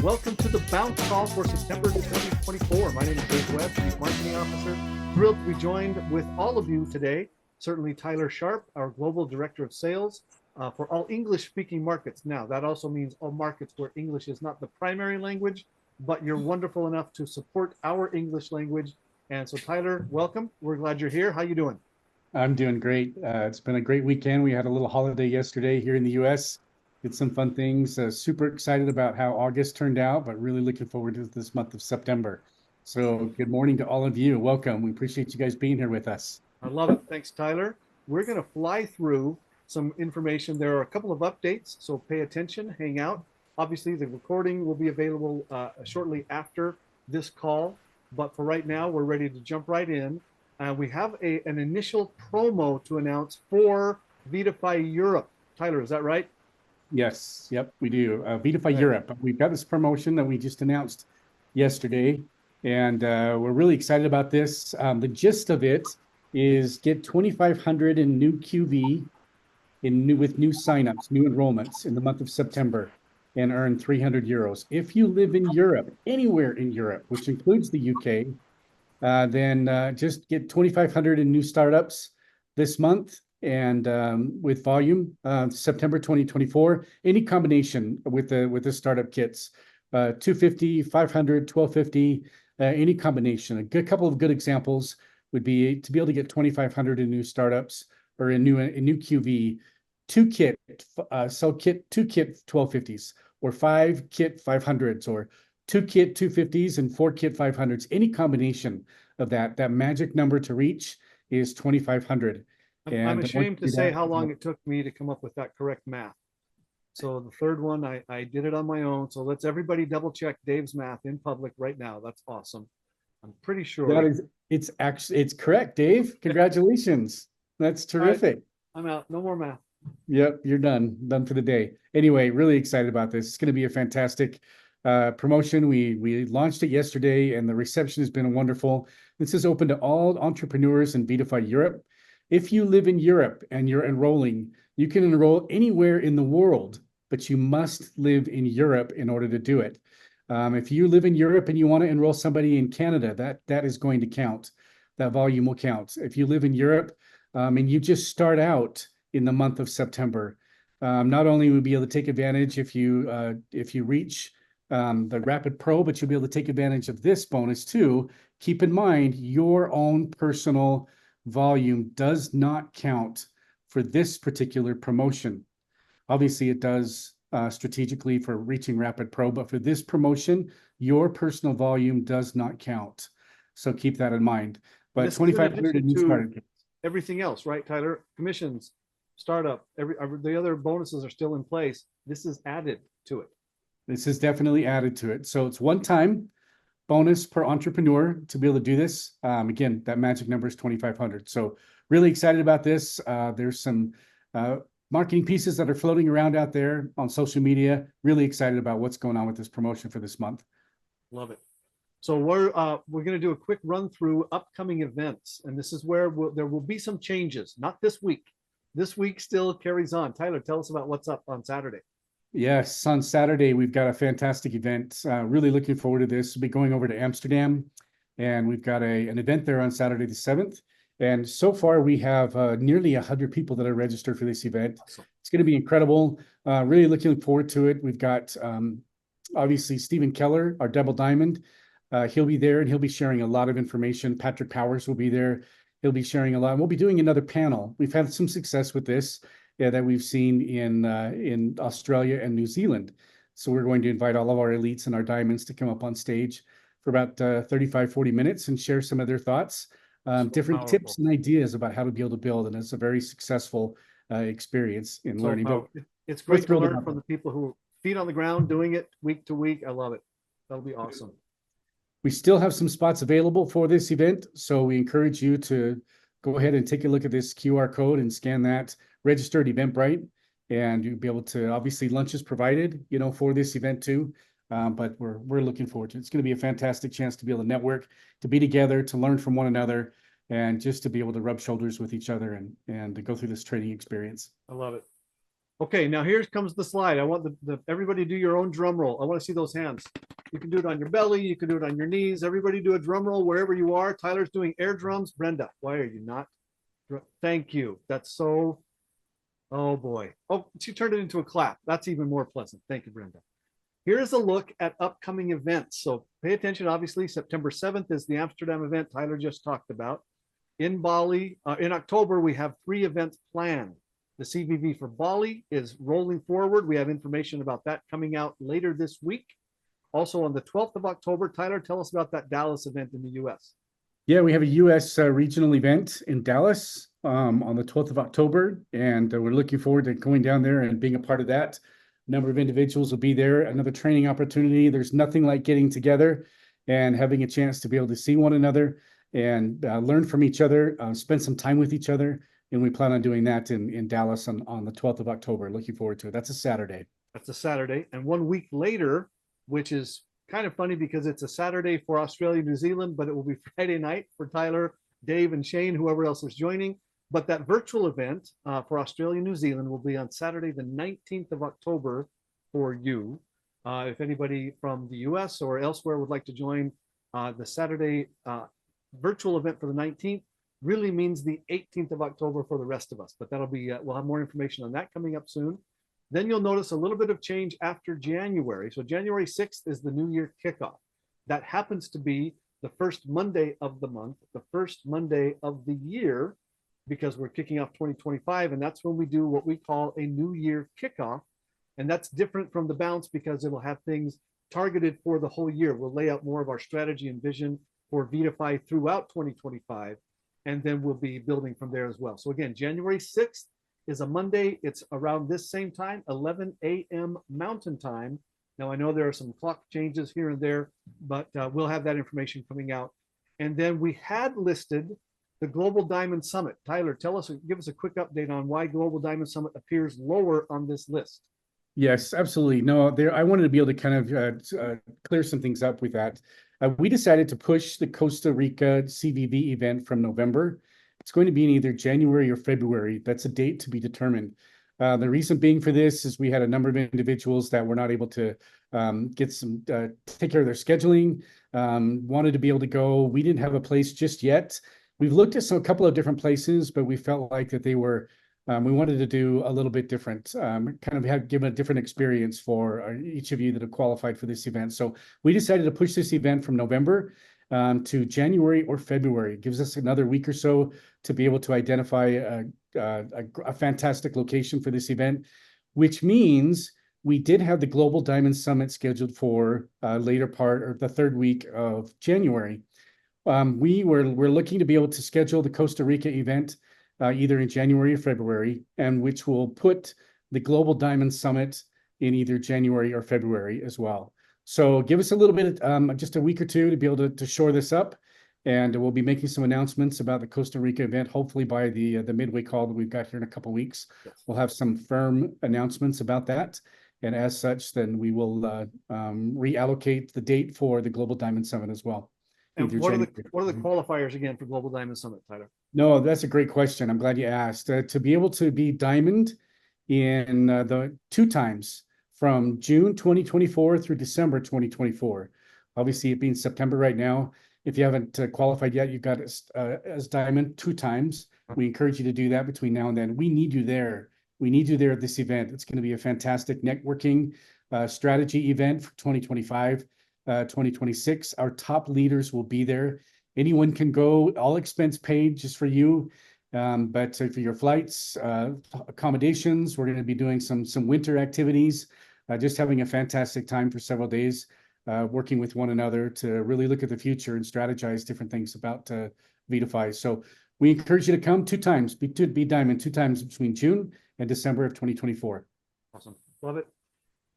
Welcome to the bounce call for September 2024. My name is Dave Webb, Chief Marketing Officer. Thrilled to be joined with all of you today. Certainly Tyler Sharp, our Global Director of Sales for all English-speaking markets. Now, that also means all markets where English is not the primary language, but you're wonderful enough to support our English language. And so, Tyler, welcome. We're glad you're here. How you doing? I'm doing great. It's been a great weekend. We had a little holiday yesterday here in the US. Did some fun things. Super excited about how August turned out, but really looking forward to this month of September. So good morning to all of you. Welcome. We appreciate you guys being here with us. I love it. Thanks, Tyler. We're going to fly through some information. There are a couple of updates, so pay attention, hang out. Obviously, the recording will be available shortly after this call, but for right now, we're ready to jump right in. We have an initial promo to announce for Vitify Europe. Tyler, is that right? Yes, yep, we do. Vitify Okay. Europe. We've got this promotion that we just announced yesterday, and we're really excited about this. The gist of it is get 2,500 in new QV with new signups, new enrollments in the month of September, and earn 300 euros. If you live in Europe, anywhere in Europe, which includes the UK, then just get 2,500 in new startups this month, and with volume September 2024, any combination with the startup kits, 250, 500, 1250, any combination. A couple of good examples would be to be able to get 2,500 in new startups or in new QV, two kit 1250s, or 5 kit 500s, or 2 kit 250s and 4 kit 500s. Any combination of that magic number to reach is 2,500. I'm ashamed to say how long it took me to come up with that correct math. So the third one, I did it on my own. So let's everybody double check Dave's math in public right now. That's awesome. I'm pretty sure. It's correct, Dave. Congratulations. That's terrific. I'm out. No more math. Yep, you're done for the day. Anyway, really excited about this. It's going to be a fantastic promotion. We launched it yesterday, and the reception has been wonderful. This is open to all entrepreneurs in Vitify Europe. If you live in Europe and you're enrolling, you can enroll anywhere in the world, but you must live in Europe in order to do it. If you live in Europe and you want to enroll somebody in Canada, that is going to count. That volume will count. If you live in Europe and you just start out in the month of September, not only will you be able to take advantage if you reach the Rapid Pro, but you'll be able to take advantage of this bonus too. Keep in mind, your own personal volume does not count for this particular promotion. Obviously, it does strategically for reaching Rapid Pro, but for this promotion, your personal volume does not count. So keep that in mind. But 2,500 new starter kits. Everything else, right, Tyler? Commissions, startup, the other bonuses are still in place. This is added to it. This is definitely added to it. So it's one-time bonus per entrepreneur to be able to do this. Again, that magic number is 2,500. So really excited about this. There's some marketing pieces that are floating around out there on social media. Really excited about what's going on with this promotion for this month. Love it. So we're going to do a quick run through upcoming events, and this is where there will be some changes. Not this week. This week still carries on. Tyler, tell us about what's up on Saturday. Yes, on Saturday, we've got a fantastic event. Really looking forward to this. We'll be going over to Amsterdam, and we've got an event there on Saturday the 7th. And so far, we have nearly 100 people that are registered for this event. Awesome. It's going to be incredible. Really looking forward to it. We've got, obviously, Stephen Keller, our Double Diamond. He'll be there, and he'll be sharing a lot of information. Patrick Powers will be there. He'll be sharing a lot. We'll be doing another panel. We've had some success with this. That we've seen in Australia and New Zealand. So we're going to invite all of our elites and our diamonds to come up on stage for about 35, 40 minutes and share some of their thoughts, different tips and ideas about how to be able to build. And it's a very successful experience in learning. It's great to learn from the people who feet on the ground doing it week to week. I love it. That'll be awesome. We still have some spots available for this event. So we encourage you to go ahead and take a look at this QR code and scan that. Register at Eventbrite, and you'll be able to, obviously lunch is provided, for this event too. But we're looking forward to it. It's going to be a fantastic chance to be able to network, to be together, to learn from one another, and just to be able to rub shoulders with each other and to go through this training experience. I love it. Okay, now here comes the slide. I want everybody do your own drum roll. I want to see those hands. You can do it on your belly. You can do it on your knees. Everybody do a drum roll wherever you are. Tyler's doing air drums. Brenda, why are you not? Thank you. That's so, oh boy. Oh, she turned it into a clap. That's even more pleasant. Thank you, Brenda. Here's a look at upcoming events. So pay attention. Obviously, September 7th is the Amsterdam event Tyler just talked about. In Bali, in October, we have 3 events planned. The CVV for Bali is rolling forward. We have information about that coming out later this week. Also on the 12th of October, Tyler, tell us about that Dallas event in the US. Yeah, we have a U.S. Regional event in Dallas on the 12th of October, and we're looking forward to going down there and being a part of that. A number of individuals will be there. Another training opportunity. There's nothing like getting together and having a chance to be able to see one another and learn from each other, spend some time with each other. And we plan on doing that in Dallas on the 12th of October. Looking forward to it. That's a Saturday. That's a Saturday. And 1 week later, which is kind of funny because it's a Saturday for Australia, New Zealand, but it will be Friday night for Tyler, Dave, and Shane, whoever else is joining. But that virtual event for Australia, New Zealand will be on Saturday, the 19th of October for you. If anybody from the US or elsewhere would like to join the Saturday virtual event for the 19th, really means the 18th of October for the rest of us. But that'll be, we'll have more information on that coming up soon. Then you'll notice a little bit of change after January. So January 6th is the New Year kickoff. That happens to be the first Monday of the month, the first Monday of the year, because we're kicking off 2025. And that's when we do what we call a New Year kickoff. And that's different from the bounce because it will have things targeted for the whole year. We'll lay out more of our strategy and vision for Vitify throughout 2025. And then we'll be building from there as well. So again, January 6th is a Monday. It's around this same time, 11 a.m. Mountain Time. Now, I know there are some clock changes here and there, but we'll have that information coming out. And then we had listed the Global Diamond Summit. Tyler, give us a quick update on why Global Diamond Summit appears lower on this list. Yes, absolutely. No, I wanted to be able to kind of clear some things up with that. We decided to push the Costa Rica CVV event from November. It's going to be in either January or February. That's a date to be determined. The reason being for this is we had a number of individuals that were not able to take care of their scheduling, wanted to be able to go. We didn't have a place just yet. We've looked at a couple of different places, but we felt like that they were, we wanted to do a little bit different, kind of give a different experience for each of you that have qualified for this event. So we decided to push this event from November to January or February. It gives us another week or so to be able to identify a fantastic location for this event, which means we did have the Global Diamond Summit scheduled for later part or the 3rd week of January. We're looking to be able to schedule the Costa Rica event either in January or February, and which will put the Global Diamond Summit in either January or February as well. So give us a little bit, just a week or two to be able to shore this up. And we'll be making some announcements about the Costa Rica event, hopefully by the midway call that we've got here in a couple of weeks. Yes. We'll have some firm announcements about that. And as such, then we will reallocate the date for the Global Diamond Summit as well. And what are the qualifiers again for Global Diamond Summit, Tyler? No, that's a great question. I'm glad you asked. To be able to be diamond in the 2 times from June 2024 through December 2024. Obviously, it being September right now, if you haven't qualified yet, you've got as diamond 2 times. We encourage you to do that between now and then. We need you there. We need you there at this event. It's going to be a fantastic networking strategy event for 2025, 2026. Our top leaders will be there. Anyone can go, all expense paid just for you. But for your flights, accommodations, we're going to be doing some winter activities, just having a fantastic time for several days, working with one another to really look at the future and strategize different things about Vitify. So we encourage you to come 2 times, be diamond 2 times between June and December of 2024. Awesome. Love it.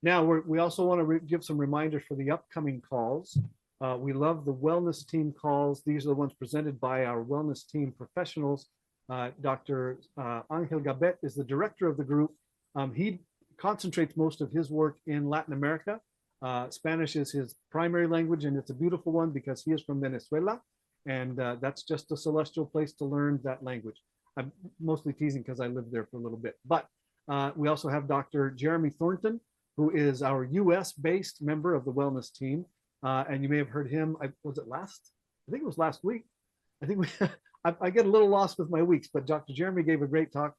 Now, we also want to give some reminders for the upcoming calls. We love the wellness team calls. These are the ones presented by our wellness team professionals. Dr. Angel Gabet is the director of the group. He concentrates most of his work in Latin America. Spanish is his primary language, and it's a beautiful one because he is from Venezuela, and that's just a celestial place to learn that language. I'm mostly teasing because I lived there for a little bit. But We also have Dr. Jeremy Thornton, who is our US-based member of the wellness team. And you may have heard him, was it last? I think it was last week. I think I get a little lost with my weeks, but Dr. Jeremy gave a great talk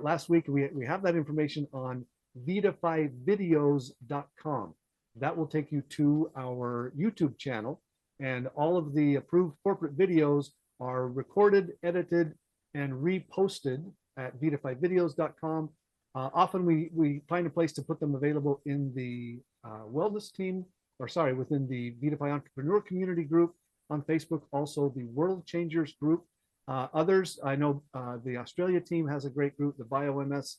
last week. We have that information on VitaFiVideos.com. That will take you to our YouTube channel, and all of the approved corporate videos are recorded, edited, and reposted at VitaFiVideos.com. Often we find a place to put them available in the wellness team, or sorry, within the VitaFi Entrepreneur Community group on Facebook, also the World Changers group. Others, I know the Australia team has a great group, the BioMS,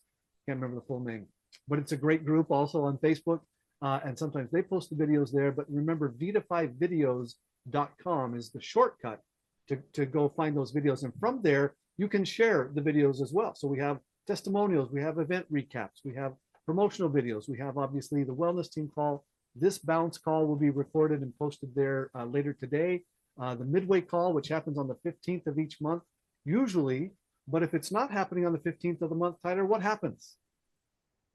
can't remember the full name, but it's a great group also on Facebook. And sometimes they post the videos there. But remember, VitaFiVideos.com is the shortcut to go find those videos. And from there, you can share the videos as well. So we have testimonials, we have event recaps, we have promotional videos, we have obviously the wellness team call. This bounce call will be recorded and posted there later today. The midway call, which happens on the 15th of each month, usually. But if it's not happening on the 15th of the month, Tyler, what happens?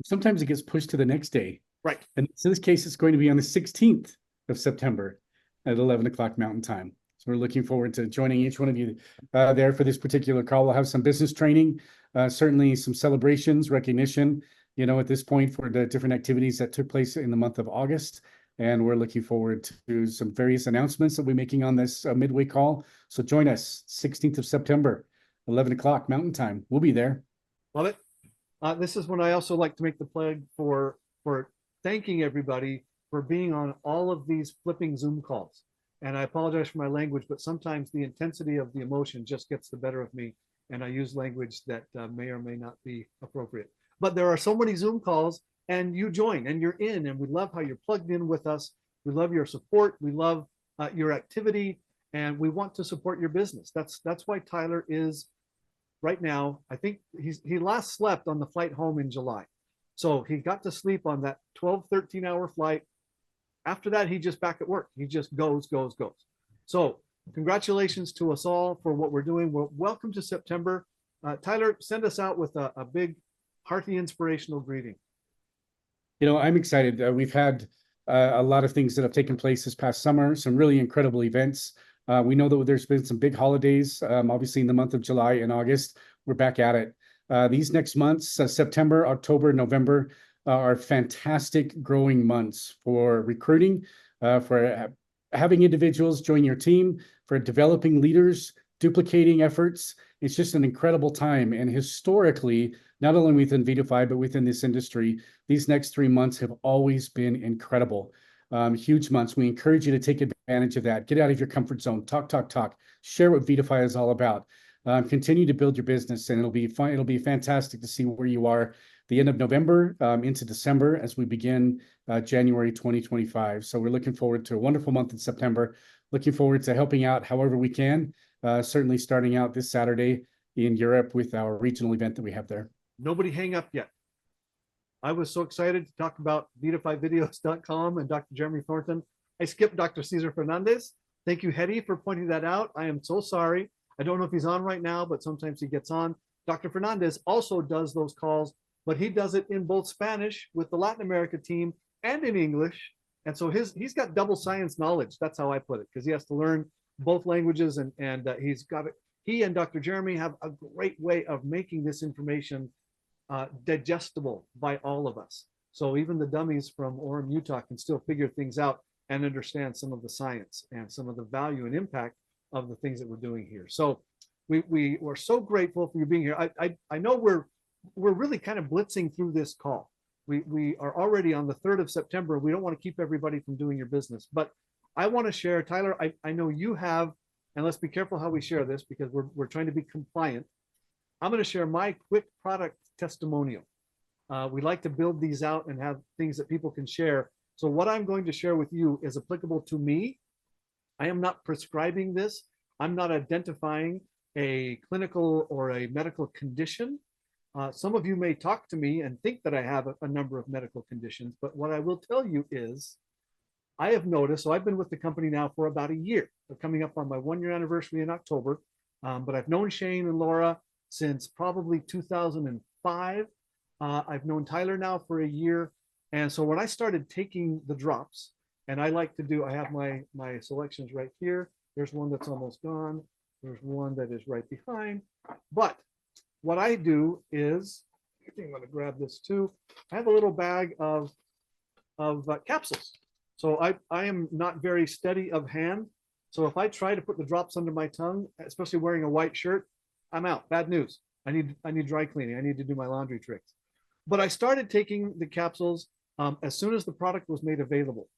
Sometimes it gets pushed to the next day. Right. And in this case, it's going to be on the 16th of September at 11 o'clock Mountain Time. So we're looking forward to joining each one of you there for this particular call. We'll have some business training, certainly some celebrations, recognition, at this point for the different activities that took place in the month of August. And we're looking forward to some various announcements that we're making on this midway call. So join us 16th of September, 11 o'clock Mountain Time. We'll be there. Love it. This is when I also like to make the plug for thanking everybody for being on all of these flipping Zoom calls. And I apologize for my language, but sometimes the intensity of the emotion just gets the better of me, and I use language that may or may not be appropriate. But there are so many Zoom calls, and you join and you're in, and we love how you're plugged in with us. We love your support. We love your activity, and we want to support your business. That's why Tyler is right now. I think he last slept on the flight home in July. So he got to sleep on that 12, 13-hour flight. After that, he just back at work. He just goes. So congratulations to us all for what we're doing. Well, welcome to September. Tyler, send us out with a big, hearty, inspirational greeting. I'm excited. We've had a lot of things that have taken place this past summer, some really incredible events. We know that there's been some big holidays, obviously in the month of July and August. We're back at it. These next months, September, October, November, are fantastic growing months for recruiting, for having individuals join your team, for developing leaders, duplicating efforts. It's just an incredible time. And historically, not only within VitaFi, but within this industry, these next 3 months have always been incredible. Huge months. We encourage you to take advantage of that. Get out of your comfort zone. Talk. Share what VitaFi is all about. Continue to build your business, and it'll be fun. It'll be fantastic to see where you are the end of November into December as we begin January 2025. So we're looking forward to a wonderful month in September. Looking forward to helping out however we can. Certainly starting out this Saturday in Europe with our regional event that we have there. Nobody hang up yet. I was so excited to talk about VitaFiVideos.com and Dr. Jeremy Thornton. I skipped Dr. Cesar Fernandez. Thank you, Hetty, for pointing that out. I am so sorry. I don't know if he's on right now, but sometimes he gets on. Dr. Fernandez also does those calls, but he does it in both Spanish with the Latin America team and in English. And so he's got double science knowledge. That's how I put it, because he has to learn both languages, and he's got it. He and Dr. Jeremy have a great way of making this information digestible by all of us. So even the dummies from Orem, Utah can still figure things out and understand some of the science and some of the value and impact of the things that we're doing here. So we are so grateful for you being here. I know we're really kind of blitzing through this call. We are already on the 3rd of September. We don't want to keep everybody from doing your business, but I want to share, Tyler, I know you have, and let's be careful how we share this because we're trying to be compliant. I'm going to share my quick product testimonial. We like to build these out and have things that people can share. So what I'm going to share with you is applicable to me. I am not prescribing this. I'm not identifying a clinical or a medical condition. Some of you may talk to me and think that I have a number of medical conditions, but what I will tell you is I have noticed, so I've been with the company now for about a year. We're coming up on my 1-year anniversary in October, but I've known Shane and Laura since probably 2005. I've known Tyler now for a year. And so when I started taking the drops, and I like to do, I have my selections right here. There's one that's almost gone. There's one that is right behind. But what I do is, I think I'm going to grab this too. I have a little bag of capsules. So I am not very steady of hand. So if I try to put the drops under my tongue, especially wearing a white shirt, I'm out. Bad news. I need dry cleaning. I need to do my laundry tricks. But I started taking the capsules as soon as the product was made available.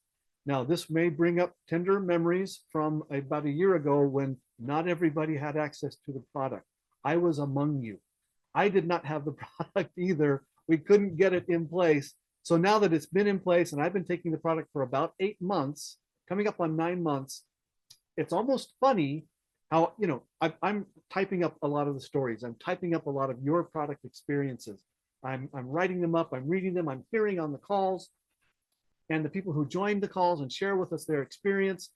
Now, this may bring up tender memories from about a year ago when not everybody had access to the product. I was among you. I did not have the product either. We couldn't get it in place. So now that it's been in place and I've been taking the product for about 8 months, coming up on 9 months, it's almost funny how, I'm typing up a lot of the stories. I'm typing up a lot of your product experiences. I'm writing them up. I'm reading them. I'm hearing on the calls. And the people who joined the calls and share with us their experience.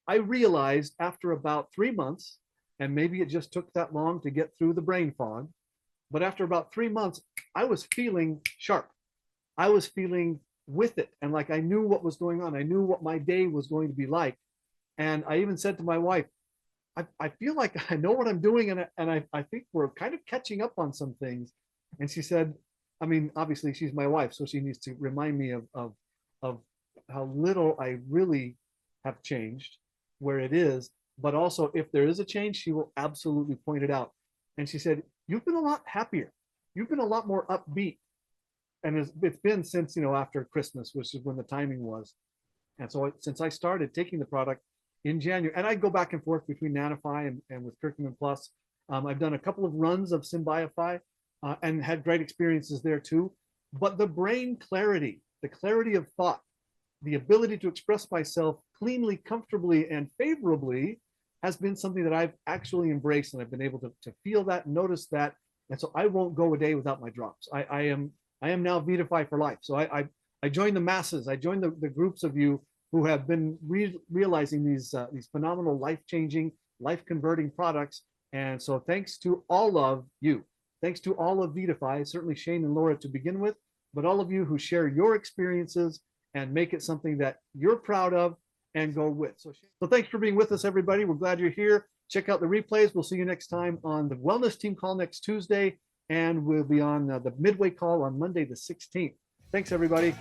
I realized after about 3 months, and maybe it just took that long to get through the brain fog, but after about 3 months, I was feeling sharp. I was feeling with it. And like I knew what was going on. I knew what my day was going to be like. And I even said to my wife, I feel like I know what I'm doing. And I think we're kind of catching up on some things. And she said, I mean, obviously she's my wife, so she needs to remind me of how little I really have changed, where it is. But also, if there is a change, she will absolutely point it out. And she said, you've been a lot happier. You've been a lot more upbeat. And it's been since, after Christmas, which is when the timing was. And so since I started taking the product in January, and I go back and forth between Nanify and with Curcumin Plus, I've done a couple of runs of Symbiofy and had great experiences there too. But the brain clarity, the clarity of thought, the ability to express myself cleanly, comfortably, and favorably has been something that I've actually embraced, and I've been able to feel that, notice that. And so I won't go a day without my drops. I am now Vitify for life. So I join the masses. I join the groups of you who have been realizing these phenomenal life-changing, life-converting products. And so thanks to all of you. Thanks to all of Vitify, certainly Shane and Laura to begin with, but all of you who share your experiences and make it something that you're proud of and go with. So thanks for being with us, everybody. We're glad you're here. Check out the replays. We'll see you next time on the Wellness Team call next Tuesday, and we'll be on the Midway call on Monday, the 16th. Thanks, everybody.